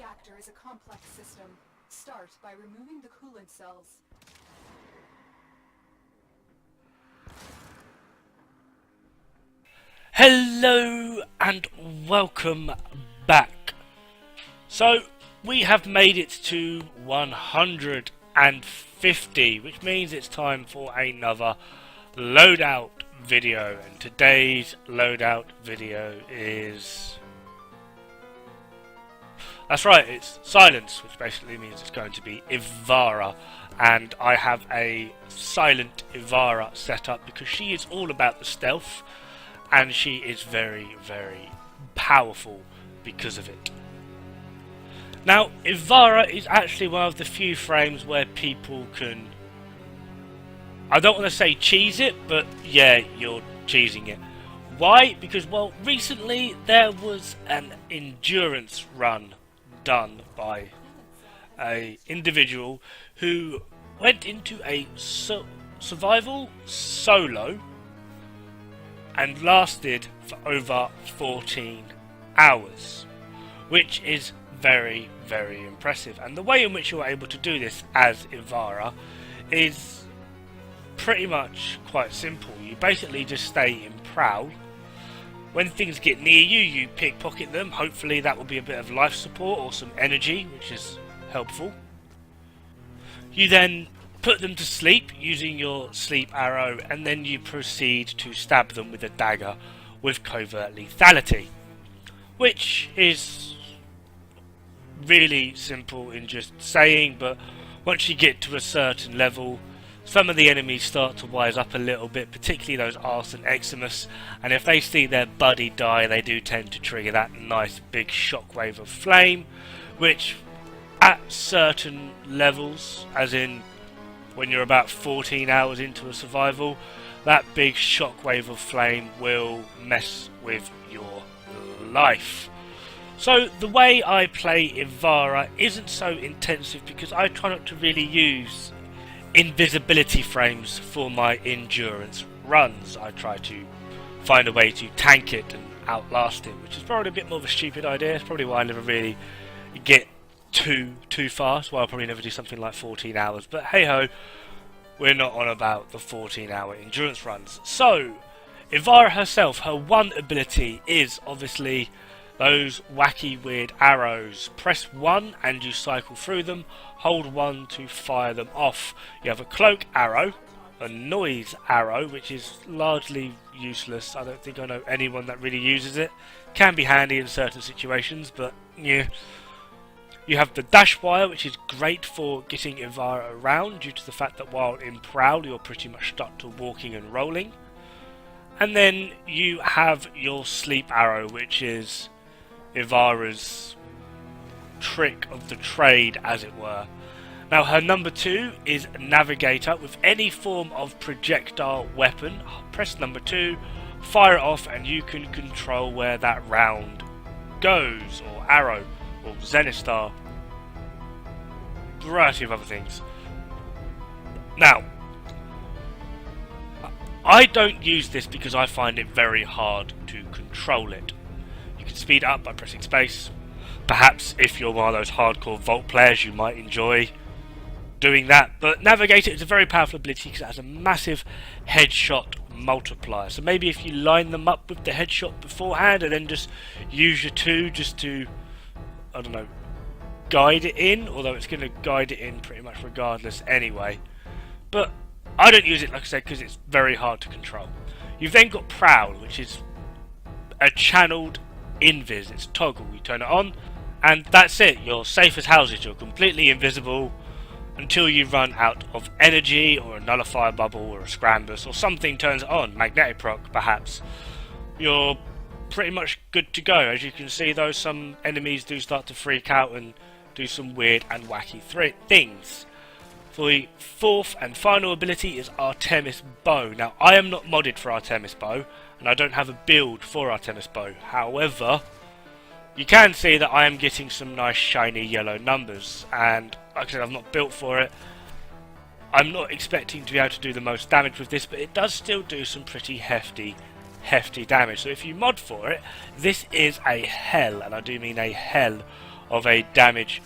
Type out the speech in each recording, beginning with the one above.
reactor is a complex system. Start by removing the coolant cells. Hello and welcome back. So we have made it to 150, which means it's time for another loadout video, and today's loadout video is... that's right, it's Silence, which basically means it's going to be Ivara, and I have a silent Ivara set up because she is all about the stealth, and she is very, very powerful because of it. Now, Ivara is actually one of the few frames where people can... I don't want to say cheese it, but yeah, you're cheesing it. Why? Because, well, recently there was an endurance run done by an individual who went into a survival solo and lasted for over 14 hours, which is very, very impressive. And the way in which you're able to do this as Ivara is pretty much quite simple. You basically just stay in prowl. When things get near you, you pickpocket them. Hopefully that will be a bit of life support or some energy, which is helpful. You then put them to sleep using your sleep arrow, and then you proceed to stab them with a dagger with covert lethality, which is really simple in just saying, but once you get to a certain level, some of the enemies start to wise up a little bit, particularly those Arson Eximus, and if they see their buddy die, they do tend to trigger that nice big shockwave of flame, which at certain levels, as in when you're about 14 hours into a survival, that big shockwave of flame will mess with your life. So the way I play Ivara isn't so intensive because I try not to really use invisibility frames for my endurance runs. I try to find a way to tank it and outlast it, which is probably a bit more of a stupid idea. It's probably why I never really get too fast. Well, I'll probably never do something like 14 hours, but hey ho, we're not on about the 14-hour endurance runs. So Ivara herself, her one ability is obviously those wacky weird arrows. Press 1 and you cycle through them, hold 1 to fire them off. You have a cloak arrow, a noise arrow, which is largely useless. I don't think I know anyone that really uses it. Can be handy in certain situations, but yeah. You have the dash wire, which is great for getting Ivara around due to the fact that while in prowl you're pretty much stuck to walking and rolling. And then you have your sleep arrow, which is Ivara's trick of the trade, as it were. Now her number 2 is Navigator. With any form of projectile weapon, press number 2, fire it off, and you can control where that round goes, or arrow, or Zenith Star, variety of other things. Now, I don't use this because I find it very hard to control it. You can speed up by pressing space. Perhaps if you're one of those hardcore Vault players, you might enjoy doing that. But Navigator is a very powerful ability because it has a massive headshot multiplier. So maybe if you line them up with the headshot beforehand and then just use your 2 just to, I don't know, guide it in, although it's going to guide it in pretty much regardless anyway. But I don't use it, like I said, because it's very hard to control. You've then got Prowl, which is a channeled invis. It's toggle. You turn it on, and that's it. You're safe as houses. You're completely invisible until you run out of energy, or a nullifier bubble, or a scrambus, or something turns it on. Magnetic proc, perhaps. You're pretty much good to go. As you can see, though, some enemies do start to freak out and do some weird and wacky things. For the 4th and final ability is Artemis Bow. Now, I am not modded for Artemis Bow, and I don't have a build for Artemis Bow. However, you can see that I am getting some nice shiny yellow numbers, and like I said, I'm not built for it. I'm not expecting to be able to do the most damage with this, but it does still do some pretty hefty damage. So if you mod for it, this is a hell, and I do mean a hell of a damage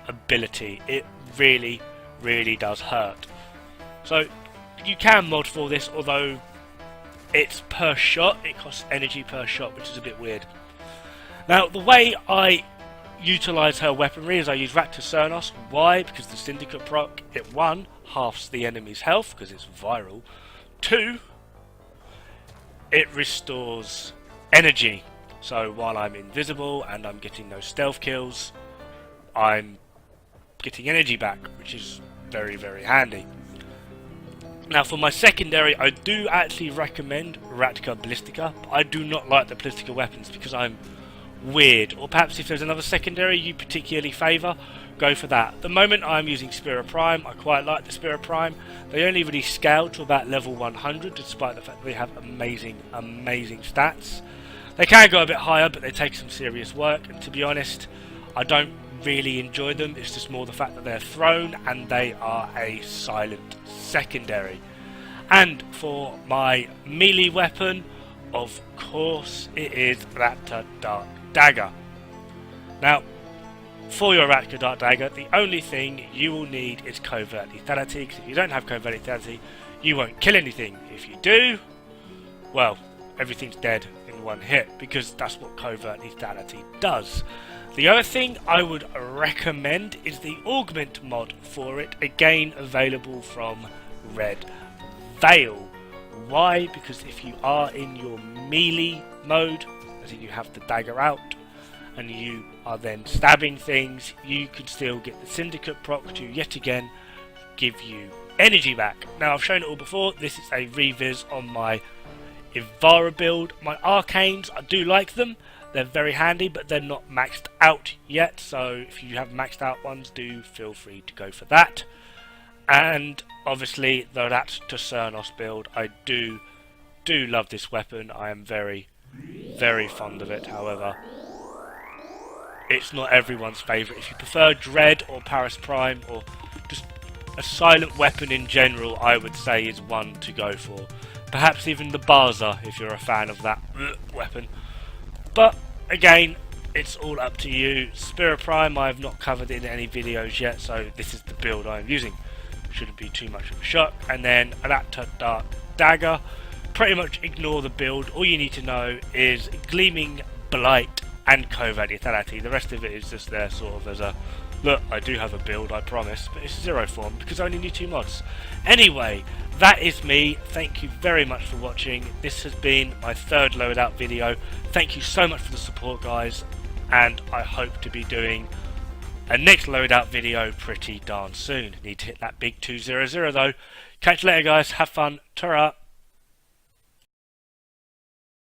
ability. It really, really does hurt. So you can mod for this, although it's per shot. It costs energy per shot, which is a bit weird. Now, the way I utilise her weaponry is I use Raptor Cernos. Why? Because the Syndicate proc, it 1, halves the enemy's health because it's viral. 2, it restores energy. So while I'm invisible and I'm getting no stealth kills, I'm getting energy back, which is very, very handy. Now for my secondary, I do actually recommend Ratka Ballistica, but I do not like the Ballistica weapons because I'm weird. Or perhaps if there's another secondary you particularly favour, go for that. At the moment I'm using Spira Prime. I quite like the Spira Prime. They only really scale to about level 100, despite the fact that they have amazing, amazing stats. They can go a bit higher, but they take some serious work, and to be honest, I don't really enjoy them. It's just more the fact that they're thrown and they are a silent secondary. And for my melee weapon, of course, it is Raptor Dark Dagger. Now, for your Raptor Dark Dagger, the only thing you will need is covert lethality, because if you don't have covert lethality, you won't kill anything. If you do, well, everything's dead in one hit, because that's what covert lethality does. The other thing I would recommend is the Augment mod for it, again available from Red Veil. Why? Because if you are in your melee mode, as in you have the dagger out, and you are then stabbing things, you can still get the Syndicate proc to yet again give you energy back. Now I've shown it all before, this is a revis on my Ivara build. My arcanes, I do like them, they're very handy, but they're not maxed out yet, so if you have maxed out ones, do feel free to go for that. And obviously the Raptor Cernos build, I do love this weapon. I am very, very fond of it. However, it's not everyone's favourite. If you prefer Dread or Paris Prime, or just a silent weapon in general, I would say is one to go for. Perhaps even the Baza if you're a fan of that weapon. But again, it's all up to you. Spira Prime I have not covered in any videos yet, so this is the build I'm using. Shouldn't be too much of a shock. And then Raptor Dark Dagger, pretty much ignore the build. All you need to know is Gleaming Blight and Covert Lethality. The rest of it is just there sort of as a, look, I do have a build, I promise, but it's zero form because I only need 2 mods. Anyway, that is me. Thank you very much for watching. This has been my 3rd loadout video. Thank you so much for the support, guys, and I hope to be doing a next loadout video pretty darn soon. Need to hit that big 200 though. Catch you later, guys. Have fun. Ta-ra.